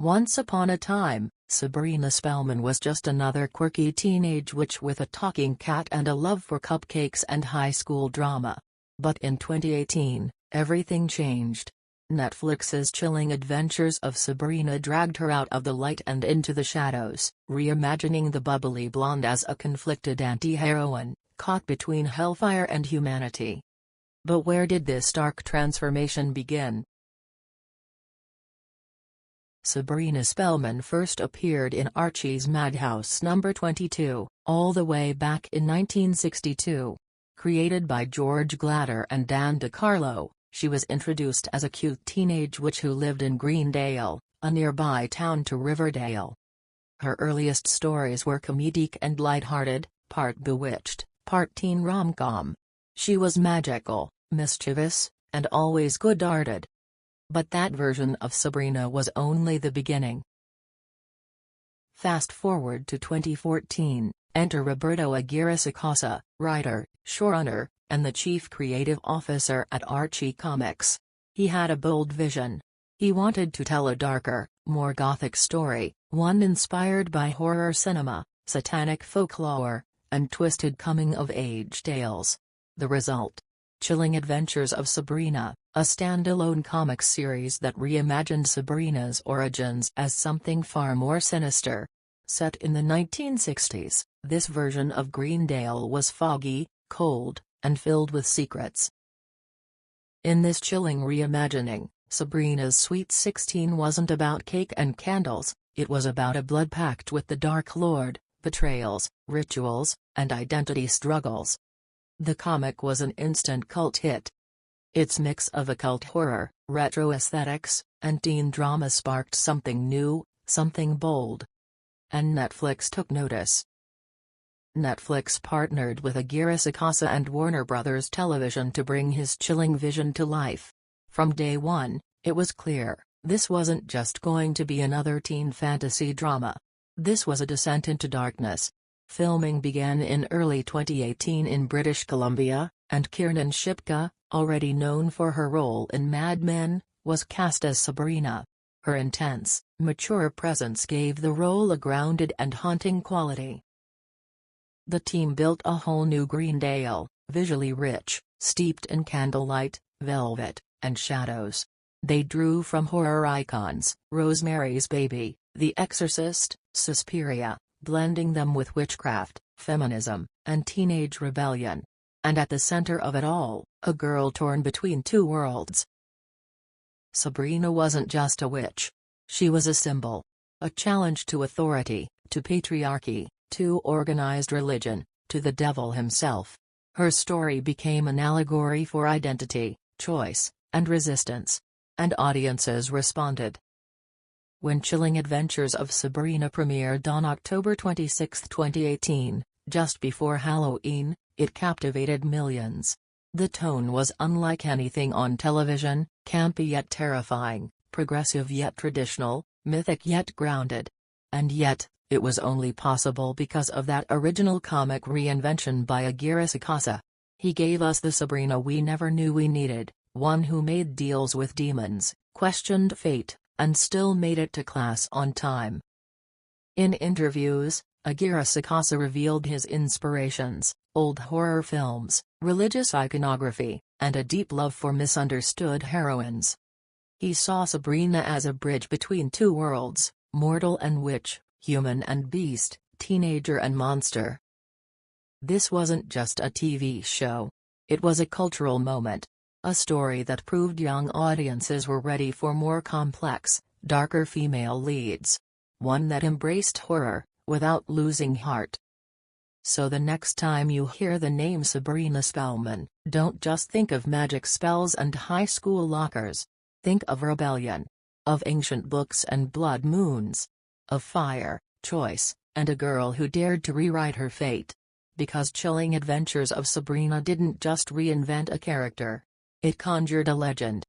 Once upon a time, Sabrina Spellman was just another quirky teenage witch with a talking cat and a love for cupcakes and high school drama. But in 2018, everything changed. Netflix's chilling adventures of Sabrina dragged her out of the light and into the shadows, reimagining the bubbly blonde as a conflicted anti-heroine, caught between hellfire and humanity. But where did this dark transformation begin? Sabrina Spellman first appeared in Archie's Madhouse No. 22, all the way back in 1962. Created by George Glatter and Dan DeCarlo, she was introduced as a cute teenage witch who lived in Greendale, a nearby town to Riverdale. Her earliest stories were comedic and lighthearted, part bewitched, part teen rom-com. She was magical, mischievous, and always good-hearted. But that version of Sabrina was only the beginning. Fast forward to 2014, enter Roberto Aguirre-Sacasa, writer, showrunner, and the chief creative officer at Archie Comics. He had a bold vision. He wanted to tell a darker, more gothic story, one inspired by horror cinema, satanic folklore, and twisted coming-of-age tales. The result? Chilling Adventures of Sabrina, a standalone comic series that reimagined Sabrina's origins as something far more sinister. Set in the 1960s, this version of Greendale was foggy, cold, and filled with secrets. In this chilling reimagining, Sabrina's Sweet 16 wasn't about cake and candles, it was about a blood pact with the Dark Lord, betrayals, rituals, and identity struggles. The comic was an instant cult hit. Its mix of occult horror, retro aesthetics, and teen drama sparked something new, something bold. And Netflix took notice. Netflix partnered with Aguirre-Sacasa and Warner Bros. Television to bring his chilling vision to life. From day one, it was clear, this wasn't just going to be another teen fantasy drama. This was a descent into darkness. Filming began in early 2018 in British Columbia, and Kiernan Shipka, already known for her role in Mad Men, was cast as Sabrina. Her intense, mature presence gave the role a grounded and haunting quality. The team built a whole new Greendale, visually rich, steeped in candlelight, velvet, and shadows. They drew from horror icons, Rosemary's Baby, The Exorcist, Suspiria, blending them with witchcraft, feminism, and teenage rebellion. And at the center of it all, a girl torn between two worlds. Sabrina wasn't just a witch. She was a symbol. A challenge to authority, to patriarchy, to organized religion, to the devil himself. Her story became an allegory for identity, choice, and resistance. And audiences responded. When Chilling Adventures of Sabrina premiered on October 26, 2018, just before Halloween, it captivated millions. The tone was unlike anything on television, campy yet terrifying, progressive yet traditional, mythic yet grounded. And yet, it was only possible because of that original comic reinvention by Aguirre-Sacasa. He gave us the Sabrina we never knew we needed, one who made deals with demons, questioned fate, and still made it to class on time. In interviews, Aguirre-Sacasa revealed his inspirations: old horror films, religious iconography, and a deep love for misunderstood heroines. He saw Sabrina as a bridge between two worlds, mortal and witch, human and beast, teenager and monster. This wasn't just a TV show. It was a cultural moment. A story that proved young audiences were ready for more complex, darker female leads. One that embraced horror, without losing heart. So the next time you hear the name Sabrina Spellman, don't just think of magic spells and high school lockers. Think of rebellion. Of ancient books and blood moons. Of fire, choice, and a girl who dared to rewrite her fate. Because Chilling Adventures of Sabrina didn't just reinvent a character. It conjured a legend.